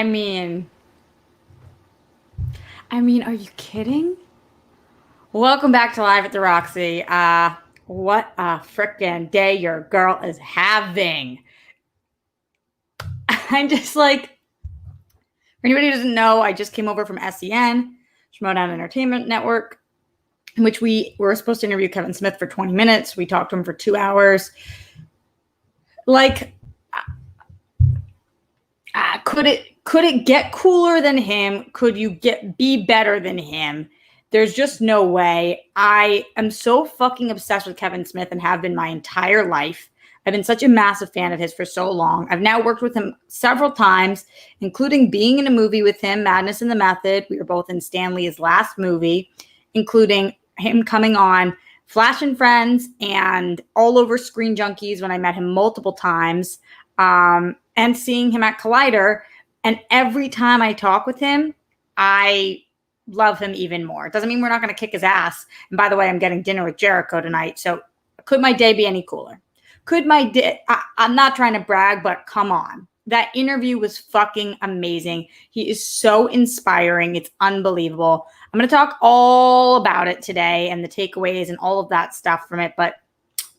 I mean, are you kidding? Welcome back to Live at the Roxy. What a frickin' day your girl is having. I'm just like, for anybody who doesn't know, I just came over from SEN, Schmodown Entertainment Network, in which we were supposed to interview Kevin Smith for 20 minutes. We talked to him for 2 hours. Like, could it get cooler than him? Could you be better than him? There's just no way. I am so fucking obsessed with Kevin Smith and have been my entire life. I've been such a massive fan of his for so long. I've now worked with him several times, including being in a movie with him, Madness in the Method. We were both in Stan Lee's last movie, including him coming on Flash and Friends and all over Screen Junkies when I met him multiple times, and seeing him at Collider. And every time I talk with him, I love him even more. It doesn't mean we're not going to kick his ass. And by the way, I'm getting dinner with Jericho tonight. So could my day be any cooler? Could my day? I'm not trying to brag, but come on. That interview was fucking amazing. He is so inspiring. It's unbelievable. I'm going to talk all about it today and the takeaways and all of that stuff from it. But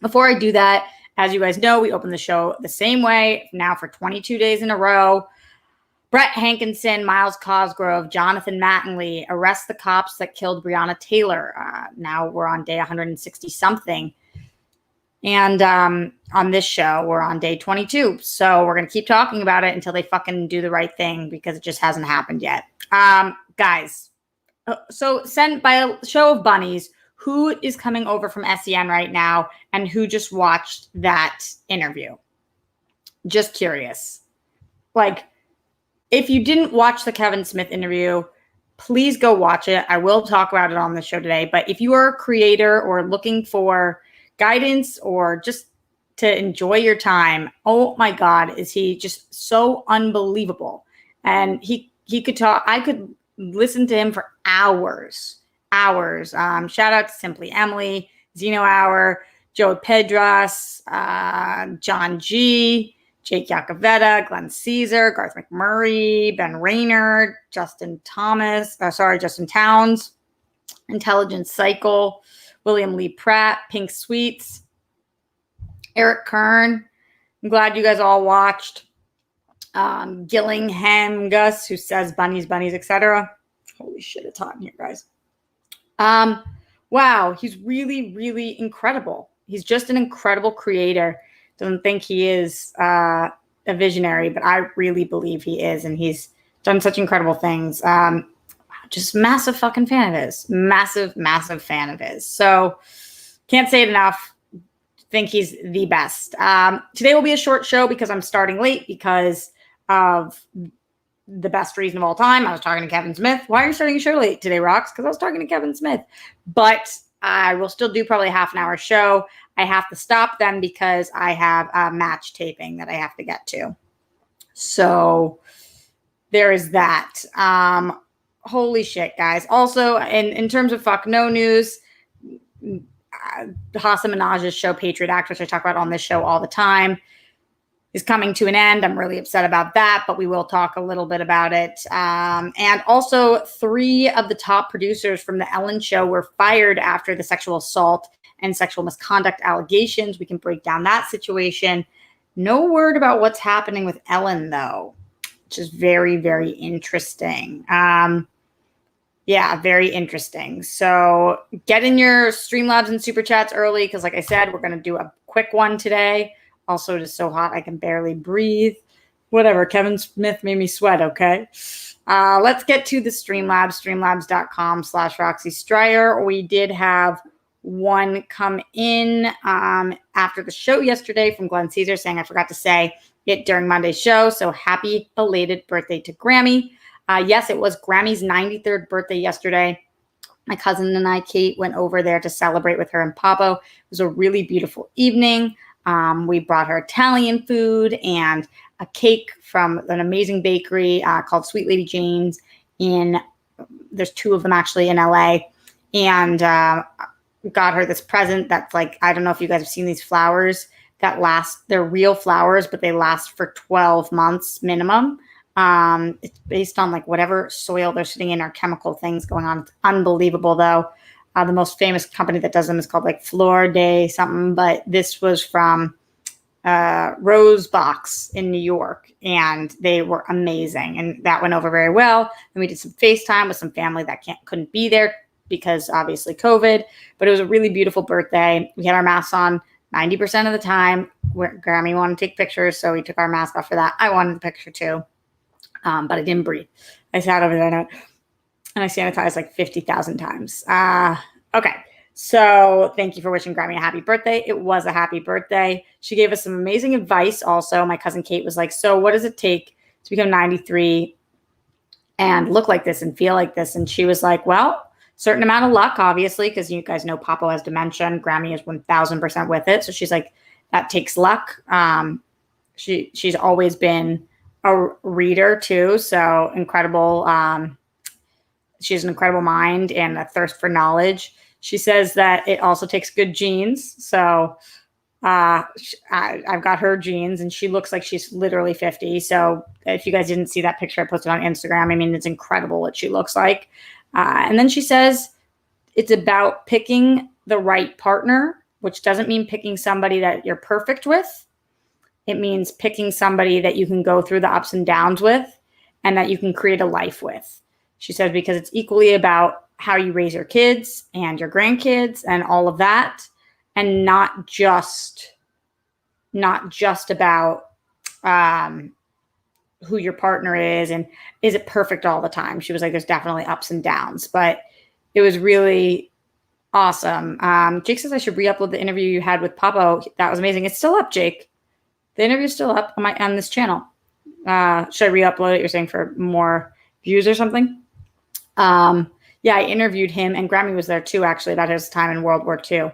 before I do that, as you guys know, we open the show the same way now for 22 days in a row. Brett Hankinson, Miles Cosgrove, Jonathan Mattingly arrest the cops that killed Breonna Taylor. Now we're on day 160-something. And on this show, we're on day 22. So we're going to keep talking about it until they fucking do the right thing because it just hasn't happened yet. Guys, so send by a show of bunnies, who is coming over from SEN right now and who just watched that interview? Just curious. Like, if you didn't watch the Kevin Smith interview, please go watch it. I will talk about it on the show today. But if you are a creator or looking for guidance or just to enjoy your time, oh my God, is he just so unbelievable. And he could talk. I could listen to him for hours. Shout out to Simply Emily, Zeno Hour, Joe Pedras, John G., Jake Yacovetta, Glenn Caesar, Garth McMurray, Ben Raynor, Justin Towns, Intelligent Cycle, William Lee Pratt, Pink Sweets, Eric Kern. I'm glad you guys all watched. Gillingham Gus, who says bunnies, etc. Holy shit, it's hot in here, guys. Wow, he's really, really incredible. He's just an incredible creator. Doesn't think he is a visionary, but I really believe he is, and he's done such incredible things. Just massive fucking fan of his. Massive fan of his. So can't say it enough. Think he's the best. Today will be a short show because I'm starting late because of the best reason of all time. I was talking to Kevin Smith. Why are you starting a show late today, Rox? Because I was talking to Kevin Smith. But I will still do probably a half an hour show. I have to stop them because I have a match taping that I have to get to. So there is that. Holy shit, guys. Also, in terms of fuck no news, Hasan Minhaj's show, Patriot Act, which I talk about on this show all the time, is coming to an end. I'm really upset about that, but we will talk a little bit about it. And also, 3 of the top producers from The Ellen Show were fired after the sexual assault and sexual misconduct allegations. We can break down that situation. No word about what's happening with Ellen, though, which is very, very interesting. Yeah, very interesting. So get in your Streamlabs and Super Chats early because, like I said, we're going to do a quick one today. Also, it is so hot I can barely breathe. Whatever. Kevin Smith made me sweat, okay? Let's get to the Streamlabs, streamlabs.com/Roxy Stryer. We did have one come in after the show yesterday from Glenn Caesar saying I forgot to say it during Monday's show. So happy belated birthday to Grammy. Yes, it was Grammy's 93rd birthday yesterday. My cousin and I, Kate, went over there to celebrate with her and Pablo. It was a really beautiful evening. We brought her Italian food and a cake from an amazing bakery called Sweet Lady Jane's. There's 2 of them actually in LA. And got her this present that's like, I don't know if you guys have seen these flowers that last. They're real flowers, but they last for 12 months minimum. It's based on like whatever soil they're sitting in or chemical things going on. It's unbelievable though. The most famous company that does them is called like Flor de something, but this was from Rose Box in New York, and they were amazing, and that went over very well. And we did some FaceTime with some family that couldn't be there because obviously COVID, but it was a really beautiful birthday. We had our masks on 90% of the time. Grammy wanted to take pictures, so we took our mask off for that. I wanted the picture too, but I didn't breathe. I sat over there and I sanitized like 50,000 times. Okay. So thank you for wishing Grammy a happy birthday. It was a happy birthday. She gave us some amazing advice also. My cousin Kate was like, so what does it take to become 93 and look like this and feel like this? And she was like, well, certain amount of luck, obviously, because you guys know Papa has dementia and Grammy is 1000% with it. So she's like, that takes luck. She's always been a reader too. So incredible. She has an incredible mind and a thirst for knowledge. She says that it also takes good genes. So I've got her genes, and she looks like she's literally 50. So if you guys didn't see that picture I posted on Instagram, I mean, it's incredible what she looks like. And then she says it's about picking the right partner, which doesn't mean picking somebody that you're perfect with. It means picking somebody that you can go through the ups and downs with and that you can create a life with. She said, because it's equally about how you raise your kids and your grandkids and all of that, and not just about who your partner is and is it perfect all the time. She was like, there's definitely ups and downs, but it was really awesome. Jake says I should re-upload the interview you had with Papa. That was amazing. It's still up, Jake. The interview's still up on this channel. Should I re-upload it? You're saying for more views or something? Yeah, I interviewed him, and Grammy was there too, actually, about his time in World War II.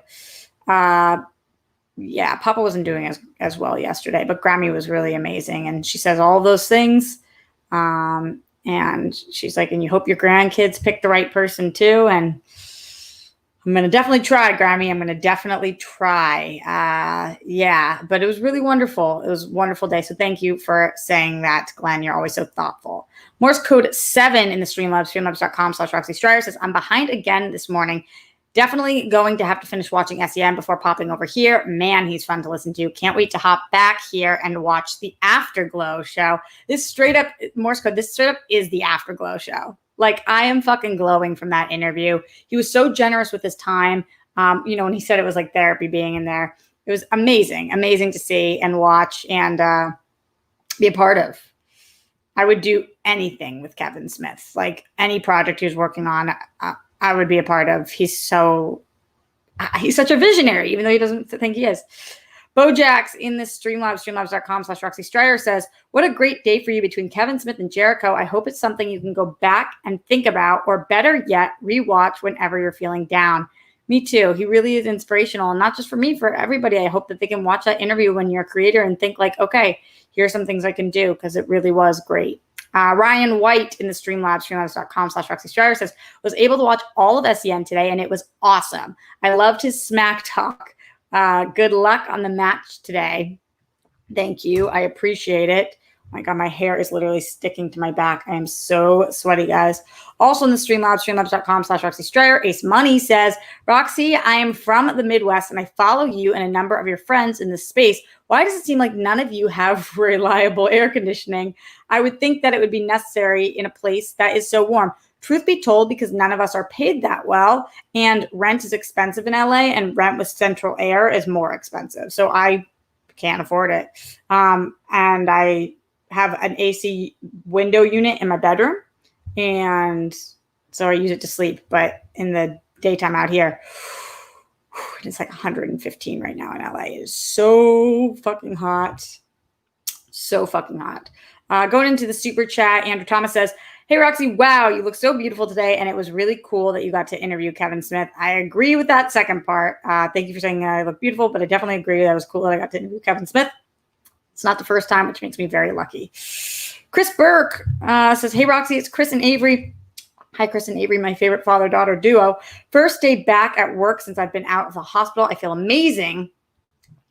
Yeah, Papa wasn't doing as well yesterday, but Grammy was really amazing. And she says all those things. And she's like, and you hope your grandkids pick the right person too. And I'm going to definitely try, Grammy. I'm going to definitely try. Yeah, but it was really wonderful. It was a wonderful day. So thank you for saying that, Glenn. You're always so thoughtful. Morse code 7 in the Streamlabs, streamlabs.com/Roxy Striar says, I'm behind again this morning. Definitely going to have to finish watching SEM before popping over here. Man, he's fun to listen to. Can't wait to hop back here and watch the Afterglow show. This straight up, Morse code, this straight up is the Afterglow show. Like, I am fucking glowing from that interview. He was so generous with his time. When he said it was like therapy being in there. It was amazing to see and watch and be a part of. I would do anything with Kevin Smith. Like, any project he was working on, I would be a part of. He's such a visionary, even though he doesn't think he is. Bojax in this Streamlabs, streamlabs.com/Roxy Striar says, what a great day for you between Kevin Smith and Jericho. I hope it's something you can go back and think about, or better yet, rewatch whenever you're feeling down. Me too. He really is inspirational, and not just for me, for everybody. I hope that they can watch that interview when you're a creator and think like, okay, here's some things I can do, because it really was great. Ryan White in the Streamlabs, streamlabs.com/Roxy Striar says, was able to watch all of SEN today, and it was awesome. I loved his smack talk. Good luck on the match today. Thank you. I appreciate it. Oh my God, my hair is literally sticking to my back. I am so sweaty, guys. Also in the Streamlabs, streamlabs.com/Roxy Striar, Ace Money says, Roxy, I am from the Midwest and I follow you and a number of your friends in this space. Why does it seem like none of you have reliable air conditioning? I would think that it would be necessary in a place that is so warm. Truth be told, because none of us are paid that well, and rent is expensive in LA, and rent with central air is more expensive. So I can't afford it. And I have an AC window unit in my bedroom, and so I use it to sleep. But in the daytime out here, it's like 115 right now in LA. It is so fucking hot. So fucking hot. Going into the super chat, Andrew Thomas says, hey, Roxy, wow, you look so beautiful today, and it was really cool that you got to interview Kevin Smith. I agree with that second part. Thank you for saying I look beautiful, but I definitely agree that it was cool that I got to interview Kevin Smith. It's not the first time, which makes me very lucky. Chris Burke says, hey, Roxy, it's Chris and Avery. Hi, Chris and Avery, my favorite father-daughter duo. First day back at work since I've been out of the hospital. I feel amazing.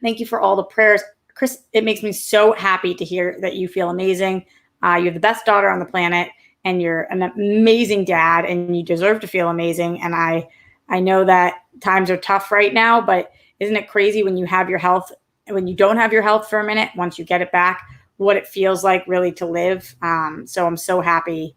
Thank you for all the prayers. Chris, it makes me so happy to hear that you feel amazing. You have the best daughter on the planet, and you're an amazing dad, and you deserve to feel amazing. And I know that times are tough right now, but isn't it crazy when you have your health, when you don't have your health for a minute, once you get it back, what it feels like really to live. So I'm so happy.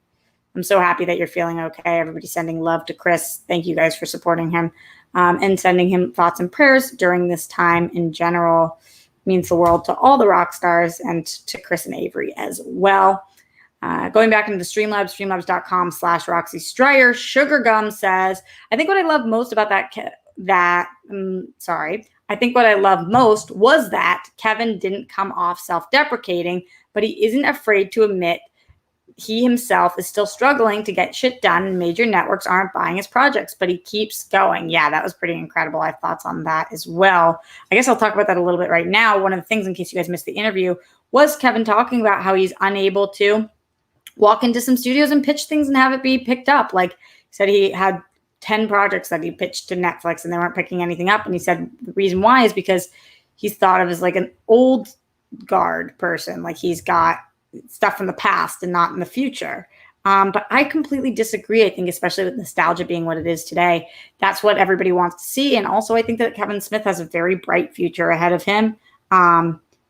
I'm so happy that you're feeling okay. Everybody's sending love to Chris. Thank you guys for supporting him, and sending him thoughts and prayers during this time in general. Means the world to all the rock stars and to Chris and Avery as well. Going back into the Streamlabs, streamlabs.com/Roxy Stryer. Sugar Gum says, I think what I love most about I think what I love most was that Kevin didn't come off self-deprecating, but he isn't afraid to admit he himself is still struggling to get shit done, and major networks aren't buying his projects, but he keeps going. Yeah, that was pretty incredible. I have thoughts on that as well. I guess I'll talk about that a little bit right now. One of the things, in case you guys missed the interview, was Kevin talking about how he's unable to walk into some studios and pitch things and have it be picked up. Like he said, he had 10 projects that he pitched to Netflix and they weren't picking anything up. And he said the reason why is because he's thought of as like an old guard person. Like he's got stuff from the past and not in the future. But I completely disagree. I think, especially with nostalgia being what it is today, that's what everybody wants to see. And also, I think that Kevin Smith has a very bright future ahead of him.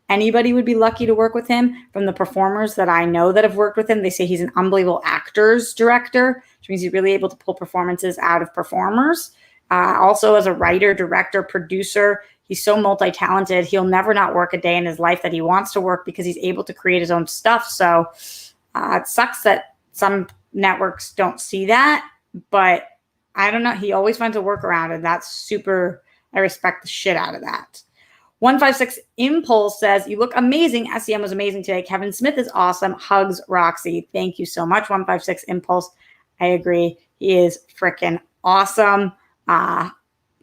Anybody would be lucky to work with him. From the performers that I know that have worked with him, they say he's an unbelievable actors director, which means he's really able to pull performances out of performers. Also, as a writer, director, producer, he's so multi-talented. He'll never not work a day in his life that he wants to work because he's able to create his own stuff. So it sucks that some networks don't see that, but I don't know. He always finds a workaround, and that's super. I respect the shit out of that. 156 Impulse says, you look amazing. SEM was amazing today. Kevin Smith is awesome. Hugs, Roxy. Thank you so much. 156 Impulse. I agree. He is freaking awesome. Oh,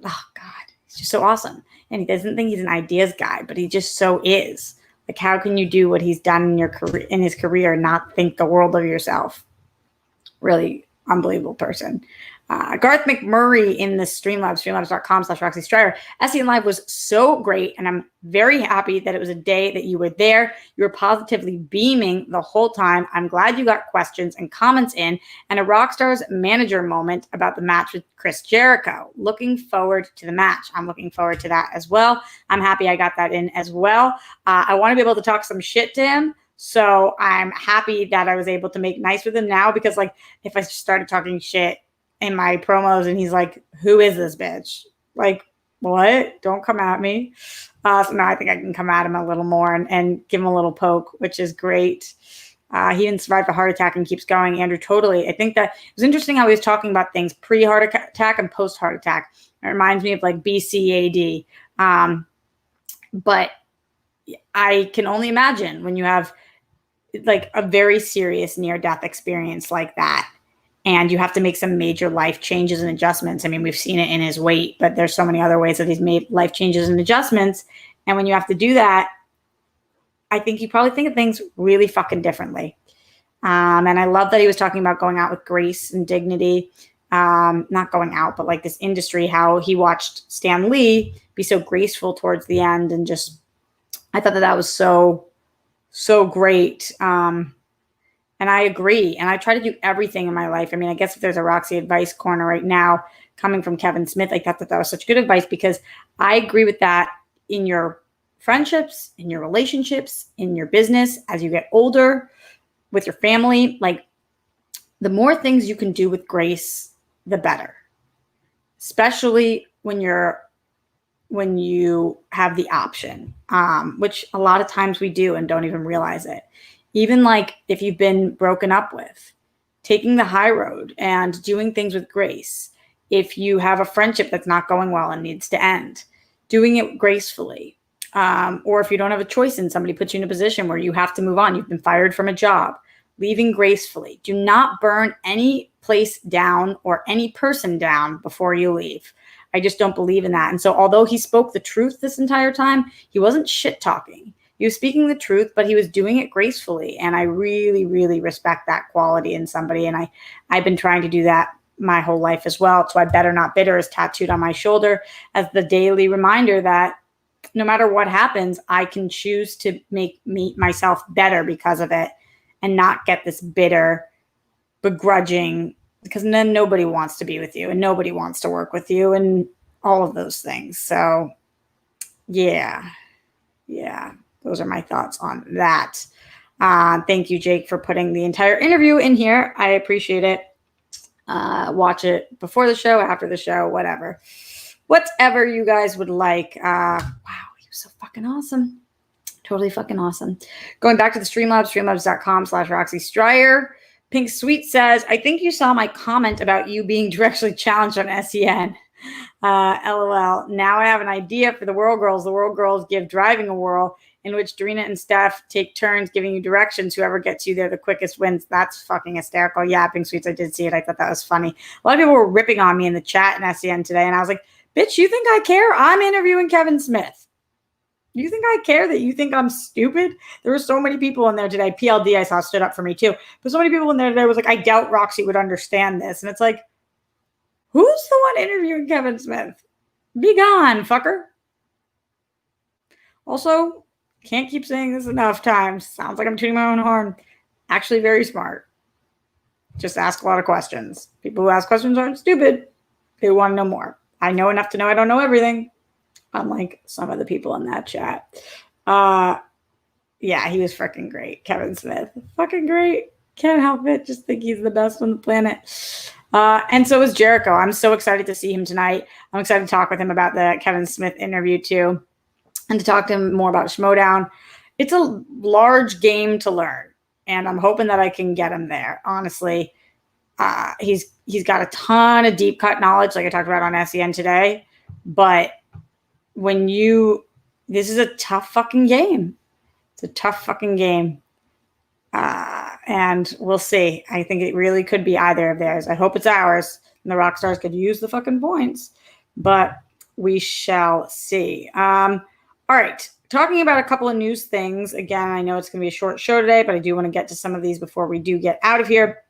God. He's just so awesome. And he doesn't think he's an ideas guy, but he just so is. Like, how can you do what he's done in your career, in his career, and not think the world of yourself? Really unbelievable person. Garth McMurray in the Streamlabs, streamlabs.com/Roxy Stryer. SEN Live was so great, and I'm very happy that it was a day that you were there. You were positively beaming the whole time. I'm glad you got questions and comments in, and a Rockstar's manager moment about the match with Chris Jericho. Looking forward to the match. I'm looking forward to that as well. I'm happy I got that in as well. I want to be able to talk some shit to him. So I'm happy that I was able to make nice with him now, because like if I started talking shit in my promos and he's like, who is this bitch? Like, what? Don't come at me. So now I think I can come at him a little more and give him a little poke, which is great. He didn't survive a heart attack and keeps going. Andrew, totally. I think that it was interesting how he was talking about things pre-heart attack and post-heart attack. It reminds me of like BCAD. But I can only imagine when you have like a very serious near-death experience like that, and you have to make some major life changes and adjustments. I mean, we've seen it in his weight, but there's so many other ways that he's made life changes and adjustments. And when you have to do that, I think you probably think of things really fucking differently. And I love that he was talking about going out with grace and dignity. Not going out, but like this industry, how he watched Stan Lee be so graceful towards the end. And just, I thought that was so great. And I agree. And I try to do everything in my life. I mean, I guess if there's a Roxy advice corner right now coming from Kevin Smith, I thought that was such good advice, because I agree with that in your friendships, in your relationships, in your business, as you get older, with your family. Like, the more things you can do with grace, the better. Especially when you have the option, which a lot of times we do and don't even realize it. Even like if you've been broken up with, taking the high road and doing things with grace. If you have a friendship that's not going well and needs to end, doing it gracefully. Or if you don't have a choice and somebody puts you in a position where you have to move on, you've been fired from a job, leaving gracefully. Do not burn any place down or any person down before you leave. I just don't believe in that. And so although he spoke the truth this entire time, he wasn't shit talking. He was speaking the truth, but he was doing it gracefully. And I really, really respect that quality in somebody. And I've been trying to do that my whole life as well. So I Better Not Bitter is tattooed on my shoulder as the daily reminder that no matter what happens, I can choose to make myself better because of it. and not get this bitter, begrudging, because then nobody wants to be with you and nobody wants to work with you and all of those things. So yeah, those are my thoughts on that. Thank you, Jake, for putting the entire interview in here. I appreciate it. Watch it before the show, after the show, whatever you guys would like. Wow, he was so fucking awesome. Totally fucking awesome. Going back to the Streamlabs, streamlabs.com/Roxy Stryer. Pink Sweet says, I think you saw my comment about you being directly challenged on SEN. LOL. Now I have an idea for the World Girls. The World Girls give driving a whirl, in which Dorina and Steph take turns giving you directions. Whoever gets you there the quickest wins. That's fucking hysterical. Yeah, Pink Sweets, I did see it. I thought that was funny. A lot of people were ripping on me in the chat in SEN today, and I was like, bitch, you think I care? I'm interviewing Kevin Smith. You think I care that you think I'm stupid? There were so many people in there today. PLD I saw stood up for me too. But so many people in there today was like, I doubt Roxy would understand this. And it's like, who's the one interviewing Kevin Smith? Be gone, fucker. Also, can't keep saying this enough times. Sounds like I'm tooting my own horn. Actually very smart. Just ask a lot of questions. People who ask questions aren't stupid. They want to know more. I know enough to know I don't know everything. Unlike some of the people in that chat. Yeah, he was freaking great. Kevin Smith. Fucking great. Can't help it. Just think he's the best on the planet. And so is Jericho. I'm so excited to see him tonight. I'm excited to talk with him about the Kevin Smith interview too. And to talk to him more about Schmodown. It's a large game to learn. And I'm hoping that I can get him there. Honestly, he's got a ton of deep cut knowledge, like I talked about on SEN today. But this is a tough fucking game. It's a tough fucking game. And we'll see. I think it really could be either of theirs. I hope it's ours. And the Rockstars could use the fucking points. But we shall see. All right. Talking about a couple of news things. Again, I know it's going to be a short show today, but I do want to get to some of these before we do get out of here.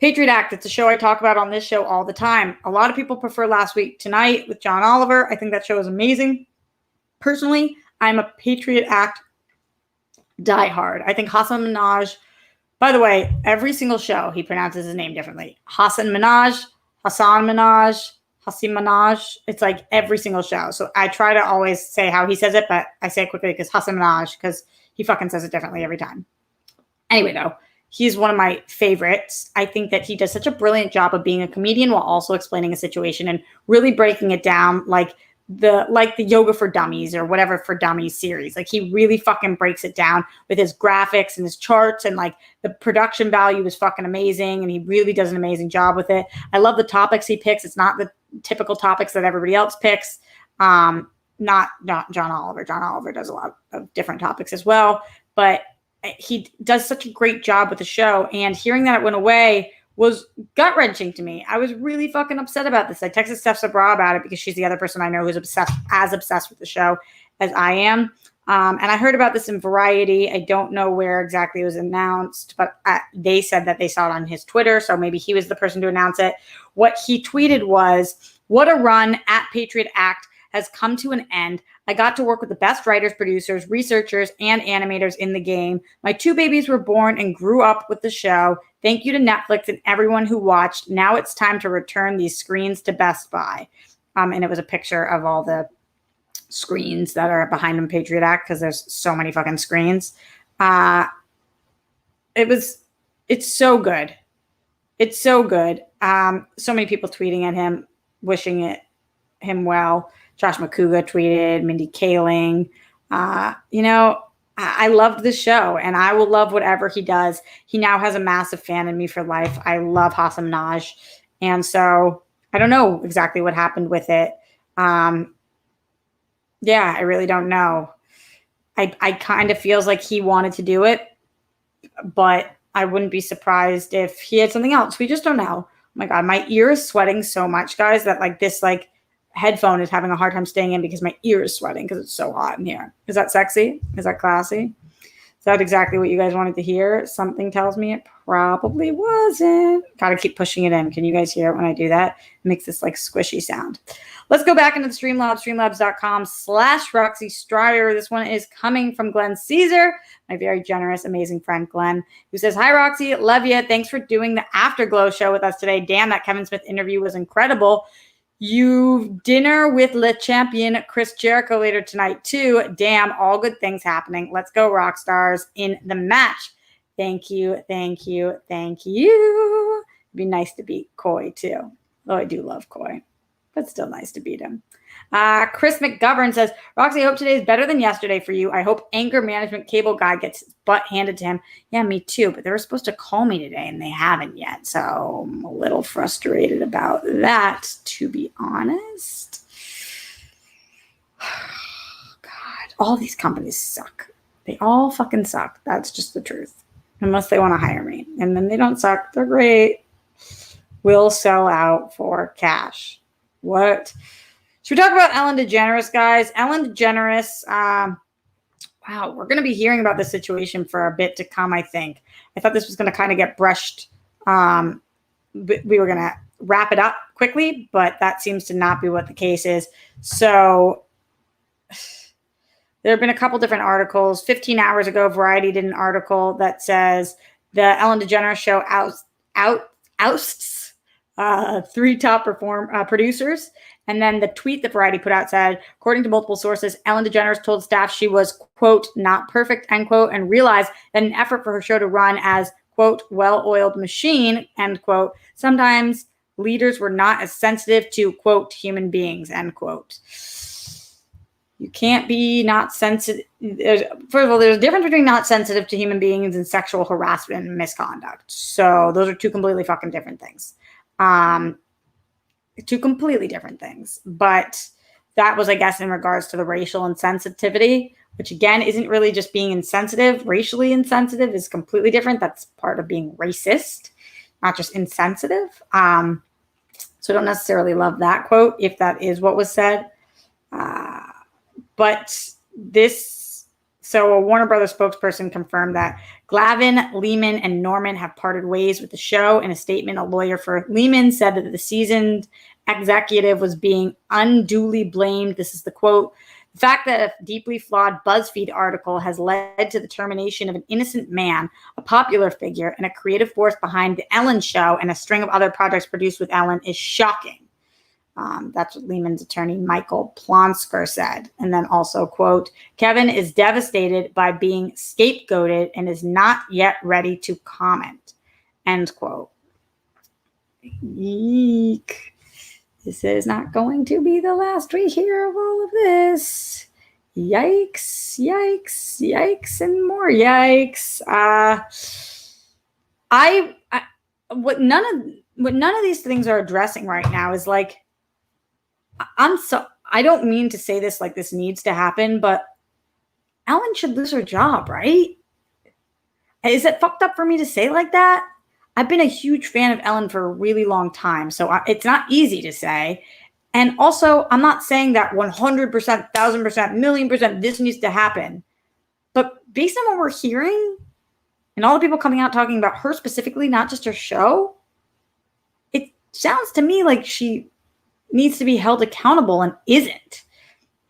Patriot Act, it's a show I talk about on this show all the time. A lot of people prefer Last Week Tonight with John Oliver. I think that show is amazing. Personally, I'm a Patriot Act diehard. I think Hassan Minhaj, by the way, every single show he pronounces his name differently. Hassan Minhaj, Hassan Minhaj, Hassan Minhaj. It's like every single show. So I try to always say how he says it, but I say it quickly because Hassan Minhaj, because he fucking says it differently every time. Anyway, though. He's one of my favorites. I think that he does such a brilliant job of being a comedian while also explaining a situation and really breaking it down like the Yoga for Dummies or whatever for Dummies series. Like he really fucking breaks it down with his graphics and his charts, and like the production value is fucking amazing, and he really does an amazing job with it. I love the topics he picks. It's not the typical topics that everybody else picks. Not John Oliver. John Oliver does a lot of different topics as well, but he does such a great job with the show, and hearing that it went away was gut-wrenching to me. I was really fucking upset about this. I texted Steph Sabra about it because she's the other person I know who's obsessed with the show as I am. And I heard about this in Variety. I don't know where exactly it was announced, but they said that they saw it on his Twitter, so maybe he was the person to announce it. What he tweeted was, "What a run at Patriot Act has come to an end. I got to work with the best writers, producers, researchers, and animators in the game. My 2 babies were born and grew up with the show. Thank you to Netflix and everyone who watched. Now it's time to return these screens to Best Buy." And it was a picture of all the screens that are behind him, Patriot Act, because there's so many fucking screens. It's so good. It's so good. So many people tweeting at him, wishing him well. Josh McCouga tweeted, Mindy Kaling. I loved this show, and I will love whatever he does. He now has a massive fan in me for life. I love Hassan Minhaj. And so I don't know exactly what happened with it. I really don't know. I kind of feels like he wanted to do it, but I wouldn't be surprised if he had something else. We just don't know. Oh my God, my ear is sweating so much, guys, that this headphone is having a hard time staying in because my ear is sweating because it's so hot in here. Is that sexy? Is that classy? Is that exactly what you guys wanted to hear? Something tells me it probably wasn't. Gotta keep pushing it in. Can you guys hear it when I do that? It makes this like squishy sound. Let's go back into the Streamlabs, streamlabs.com/Roxy Striar. This one is coming from Glenn Caesar, my very generous, amazing friend Glenn, who says, "Hi, Roxy. Love you. Thanks for doing the Afterglow show with us today. Damn, that Kevin Smith interview was incredible. You've dinner with Le Champion Chris Jericho later tonight, too. Damn, all good things happening. Let's go, rock stars, in the match. Thank you, thank you, thank you." It'd be nice to beat Coy, too. Though I do love Coy, but still nice to beat him. Chris McGovern says, "Roxy, I hope today is better than yesterday for you. I hope anger management cable guy gets his butt handed to him." Yeah, me too, but they were supposed to call me today and they haven't yet. So I'm a little frustrated about that, to be honest. God, all these companies suck. They all fucking suck. That's just the truth. Unless they want to hire me. And then they don't suck. They're great. We'll sell out for cash. What? Should we talk about Ellen DeGeneres, guys? Ellen DeGeneres, wow, we're going to be hearing about this situation for a bit to come, I think. I thought this was going to kind of get brushed. We were going to wrap it up quickly, but that seems to not be what the case is. So there have been a couple different articles. 15 hours ago, Variety did an article that says the Ellen DeGeneres show ousts 3 top producers. And then the tweet that Variety put out said, according to multiple sources, Ellen DeGeneres told staff she was, quote, not perfect, end quote, and realized that an effort for her show to run as, quote, well-oiled machine, end quote, sometimes leaders were not as sensitive to, quote, human beings, end quote. You can't be not sensitive. First of all, there's a difference between not sensitive to human beings and sexual harassment and misconduct. So those are 2 completely fucking different things. 2 completely different things. But that was, I guess, in regards to the racial insensitivity, which again isn't really just being insensitive. Racially insensitive is completely different. That's part of being racist, not just insensitive. So I don't necessarily love that quote, if that is what was said. But so a Warner Brothers spokesperson confirmed that Glavin, Lehman, and Norman have parted ways with the show. In a statement, a lawyer for Lehman said that the seasoned executive was being unduly blamed. This is the quote. The fact that a deeply flawed BuzzFeed article has led to the termination of an innocent man, a popular figure, and a creative force behind The Ellen Show and a string of other projects produced with Ellen is shocking. That's what Lehman's attorney, Michael Plonsker, said. And then also, quote, Kevin is devastated by being scapegoated and is not yet ready to comment, end quote. Eek. This is not going to be the last we hear of all of this. Yikes, yikes, yikes, and more yikes. What none of these things are addressing right now is like, I don't mean to say this like this needs to happen, but Ellen should lose her job, right? Is it fucked up for me to say like that? I've been a huge fan of Ellen for a really long time, so it's not easy to say. And also, I'm not saying that 100%, 1,000%, 1,000,000% this needs to happen. But based on what we're hearing and all the people coming out talking about her specifically, not just her show, it sounds to me like she needs to be held accountable and isn't.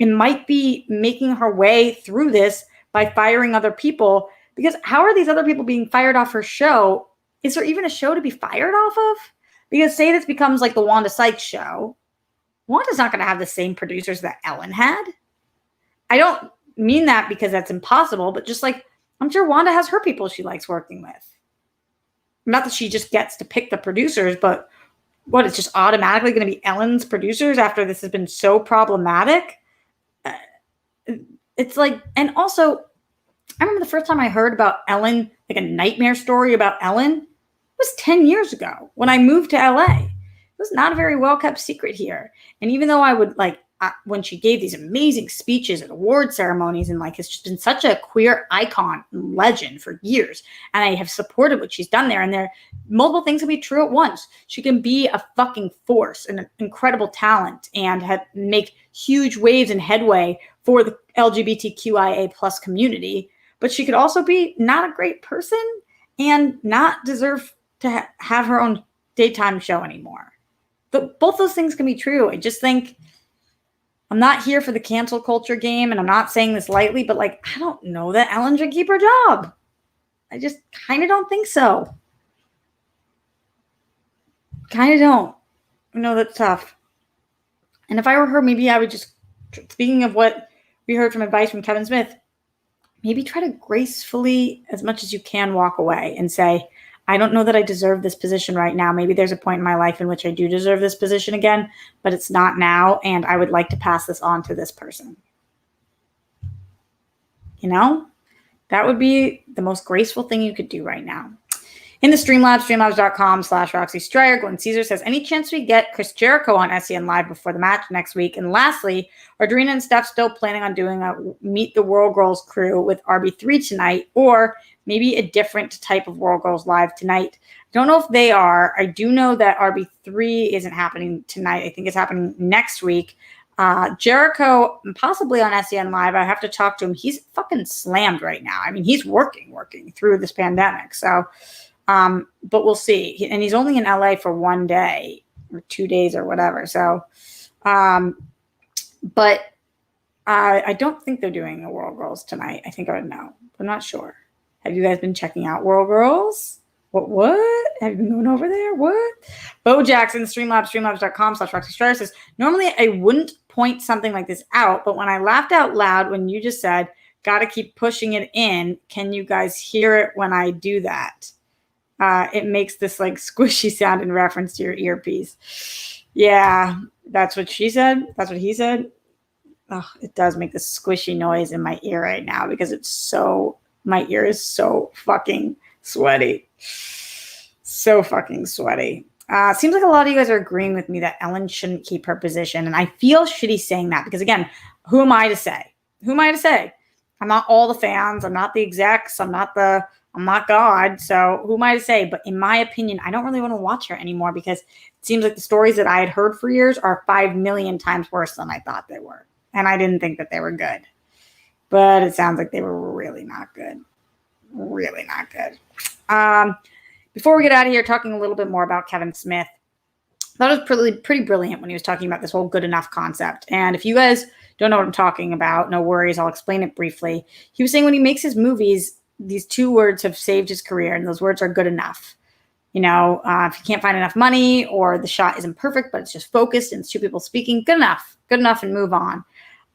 It might be making her way through this by firing other people, because how are these other people being fired off her show? Is there even a show to be fired off of? Because say this becomes like the Wanda Sykes show, Wanda's not going to have the same producers that Ellen had. I don't mean that because that's impossible, but just like, I'm sure Wanda has her people she likes working with. Not that she just gets to pick the producers, but what, it's just automatically going to be Ellen's producers after this has been so problematic? It's like, and also, I remember the first time I heard about Ellen, like a nightmare story about Ellen, was 10 years ago when I moved to LA. It was not a very well-kept secret here. And even though I would when she gave these amazing speeches at award ceremonies and like has just been such a queer icon and legend for years, and I have supported what she's done there, and there multiple things can be true at once. She can be a fucking force and an incredible talent and make huge waves and headway for the LGBTQIA plus community. but she could also be not a great person and not deserve to have her own daytime show anymore. But both those things can be true. I just think I'm not here for the cancel culture game, and I'm not saying this lightly, but like, I don't know that Ellen should keep her job. I just kind of don't think so. Kind of don't. I know that's tough. And if I were her, maybe I would just, speaking of what we heard from advice from Kevin Smith, maybe try to gracefully, as much as you can, walk away and say, I don't know that I deserve this position right now. Maybe there's a point in my life in which I do deserve this position again, but it's not now, and I would like to pass this on to this person. You know? That would be the most graceful thing you could do right now. In the Streamlabs, streamlabs.com/Roxy Stryer, Glenn Caesar says, any chance we get Chris Jericho on SEN Live before the match next week? And lastly, are Dorina and Steph still planning on doing a Meet the World Girls crew with RB3 tonight, or maybe a different type of World Girls Live tonight? I don't know if they are. I do know that RB3 isn't happening tonight. I think it's happening next week. Jericho, possibly on SEN Live. I have to talk to him. He's fucking slammed right now. I mean, he's working through this pandemic. So, but we'll see. And he's only in LA for 1 day or 2 days or whatever. So, but I don't think they're doing the World Girls tonight. I think I would know. I'm not sure. Have you guys been checking out World Girls? What? Have you been going over there? What? Bo Jackson, streamlabs.com/Roxy Stryer says, normally I wouldn't point something like this out, but when I laughed out loud when you just said, gotta keep pushing it in, can you guys hear it when I do that? It makes this like squishy sound in reference to your earpiece. Yeah, that's what she said. That's what he said. Oh, it does make this squishy noise in my ear right now because my ear is so fucking sweaty. So fucking sweaty. Seems like a lot of you guys are agreeing with me that Ellen shouldn't keep her position. And I feel shitty saying that because, again, who am I to say? Who am I to say? I'm not all the fans. I'm not the execs. I'm not God. So who am I to say? But in my opinion, I don't really want to watch her anymore because it seems like the stories that I had heard for years are 5 million times worse than I thought they were. And I didn't think that they were good. But it sounds like they were really not good. Really not good. Before we get out of here, talking a little bit more about Kevin Smith, I thought it was pretty brilliant when he was talking about this whole good enough concept. And if you guys don't know what I'm talking about, no worries, I'll explain it briefly. He was saying when he makes his movies, these 2 words have saved his career, and those words are good enough. You know, if you can't find enough money or the shot isn't perfect, but it's just focused and it's 2 people speaking, good enough, and move on.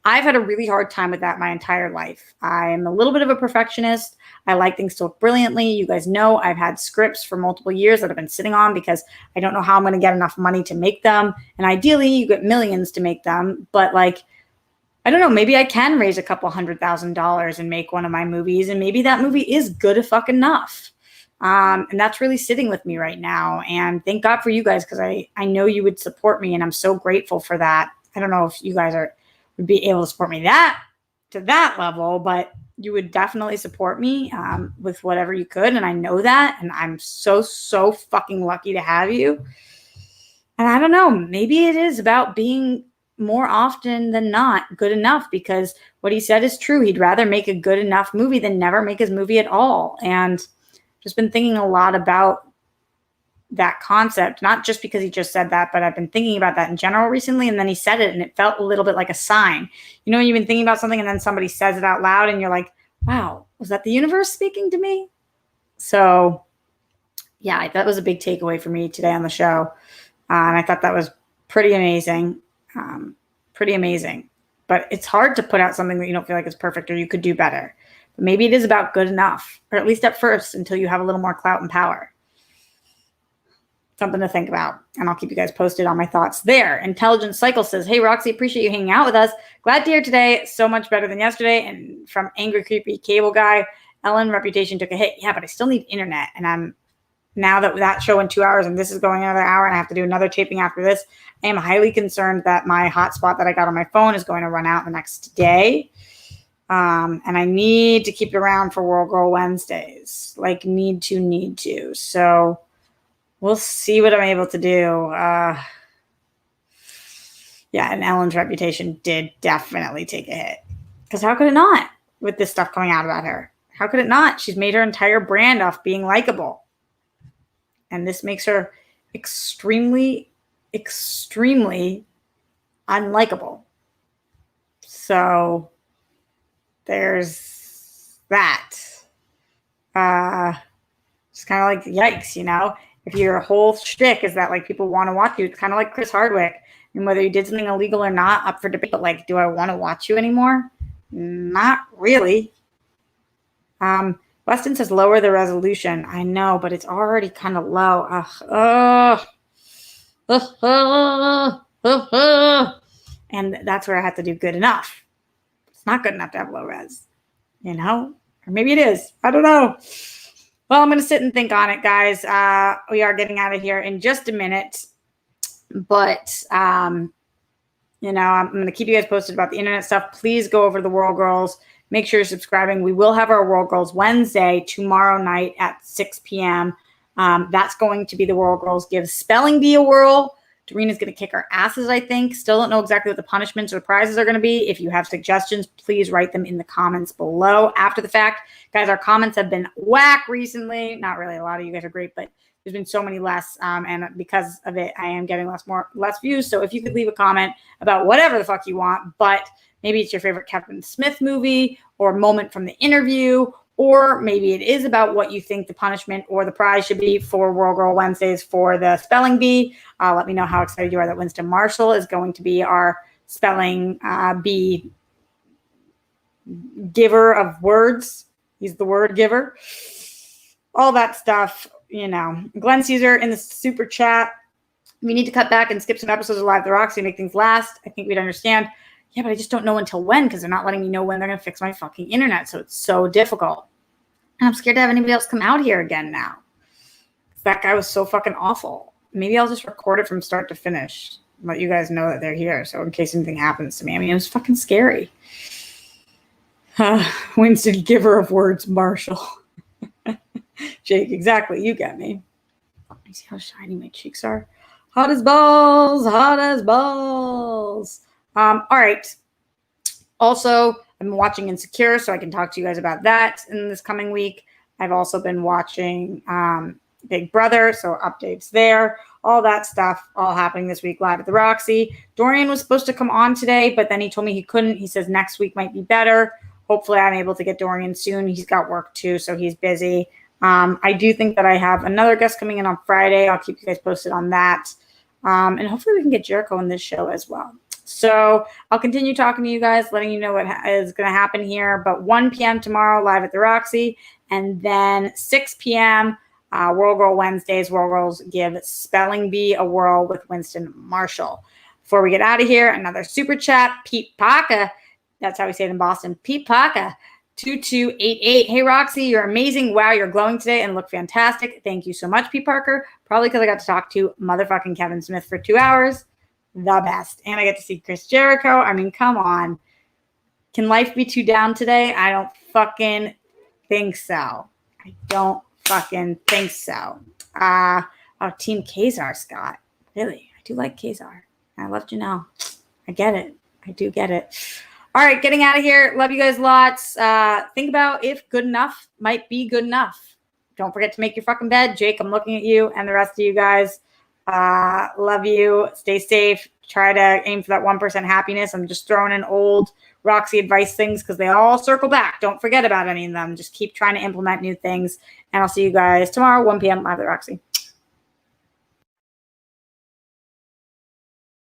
I've had a really hard time with that my entire life. I'm a little bit of a perfectionist. I like things to look brilliantly. You guys know I've had scripts for multiple years that I've been sitting on because I don't know how I'm going to get enough money to make them. And ideally, you get millions to make them. But like, I don't know, maybe I can raise a couple $100,000 and make one of my movies. And maybe that movie is good enough. And that's really sitting with me right now. And thank God for you guys because I know you would support me. And I'm so grateful for that. I don't know if you guys would be able to support me to that level, but you would definitely support me with whatever you could. And I know that. And I'm so fucking lucky to have you. And I don't know, maybe it is about being more often than not good enough because what he said is true. He'd rather make a good enough movie than never make his movie at all. And just been thinking a lot about that concept, not just because he just said that, but I've been thinking about that in general recently. And then he said it and it felt a little bit like a sign. You know, when you've been thinking about something and then somebody says it out loud and you're like, wow, was that the universe speaking to me? So yeah, that was a big takeaway for me today on the show. And I thought that was pretty amazing. But it's hard to put out something that you don't feel like is perfect or you could do better. But maybe it is about good enough, or at least at first, until you have a little more clout and power. Something to think about. And I'll keep you guys posted on my thoughts there. Intelligent Cycle says, hey, Roxy, appreciate you hanging out with us. Glad to hear today. So much better than yesterday. And from Angry Creepy Cable Guy, Ellen, reputation took a hit. Yeah, but I still need internet. And now that show in 2 hours and this is going another hour and I have to do another taping after this, I am highly concerned that my hotspot that I got on my phone is going to run out the next day. And I need to keep it around for World Girl Wednesdays. Like, need to. So we'll see what I'm able to do. Yeah, and Ellen's reputation did definitely take a hit. Because how could it not with this stuff coming out about her? How could it not? She's made her entire brand off being likable. And this makes her extremely, extremely unlikable. So there's that. It's kind of like, yikes, you know? If your whole shtick is that, like, people want to watch you, it's kind of like Chris Hardwick. And whether you did something illegal or not, up for debate. But, like, do I want to watch you anymore? Not really. Weston says lower the resolution. I know, but it's already kind of low. And that's where I have to do good enough. It's not good enough to have low res, you know? Or maybe it is. I don't know. Well, I'm going to sit and think on it, guys. We are getting out of here in just a minute. But, you know, I'm going to keep you guys posted about the internet stuff. Please go over to the World Girls. Make sure you're subscribing. We will have our World Girls Wednesday tomorrow night at 6 p.m. That's going to be the World Girls Give Spelling Bee a whirl. Doreena's going to kick our asses, I think. Still don't know exactly what the punishments or the prizes are going to be. If you have suggestions, please write them in the comments below after the fact. Guys, our comments have been whack recently. Not really. A lot of you guys are great, but there's been so many less. And because of it, I am getting less views. So if you could leave a comment about whatever the fuck you want, but maybe it's your favorite Kevin Smith movie or moment from the interview, or maybe it is about what you think the punishment or the prize should be for World Girl Wednesdays for the spelling bee. Let me know how excited you are that Winston Marshall is going to be our spelling bee giver of words. He's the word giver. All that stuff, you know. Glenn Caesar in the super chat. We need to cut back and skip some episodes of Live at the Roxy to make things last. I think we'd understand. Yeah, but I just don't know until when, because they're not letting me know when they're going to fix my fucking internet. So it's so difficult. And I'm scared to have anybody else come out here again now. That guy was so fucking awful. Maybe I'll just record it from start to finish. Let you guys know that they're here. So in case anything happens to me. I mean, it was fucking scary. Winston, giver of words, Marshall. Jake, exactly. You get me. Let me see how shiny my cheeks are. Hot as balls. Hot as balls. All right. Also, I've been watching Insecure, so I can talk to you guys about that in this coming week. I've also been watching Big Brother, so updates there. All that stuff all happening this week live at the Roxy. Dorian was supposed to come on today, but then he told me he couldn't. He says next week might be better. Hopefully I'm able to get Dorian soon. He's got work too, so he's busy. I do think that I have another guest coming in on Friday. I'll keep you guys posted on that. And hopefully we can get Jericho in this show as well. So I'll continue talking to you guys, letting you know what is going to happen here. But 1 p.m. tomorrow, live at the Roxy. And then 6 p.m., World Girl Wednesdays, World Girls Give Spelling Bee a whirl with Winston Marshall. Before we get out of here, another super chat. Pete Paca, that's how we say it in Boston. Pete Paca, 2288. Hey, Roxy, you're amazing. Wow, you're glowing today and look fantastic. Thank you so much, Pete Parker. Probably because I got to talk to motherfucking Kevin Smith for 2 hours. The best. And I get to see Chris Jericho. I mean, come on. Can life be too down today? I don't fucking think so. I don't fucking think so. Team Kazar, Scott. Really, I do like Kazar. I love Janelle. I get it. I do get it. All right, getting out of here. Love you guys lots. Think about if good enough might be good enough. Don't forget to make your fucking bed. Jake, I'm looking at you and the rest of you guys. Love you. Stay safe. Try to aim for that 1% happiness. I'm just throwing in old Roxy advice things because they all circle back. Don't forget about any of them. Just keep trying to implement new things. And I'll see you guys tomorrow, 1 p.m. live at the Roxy.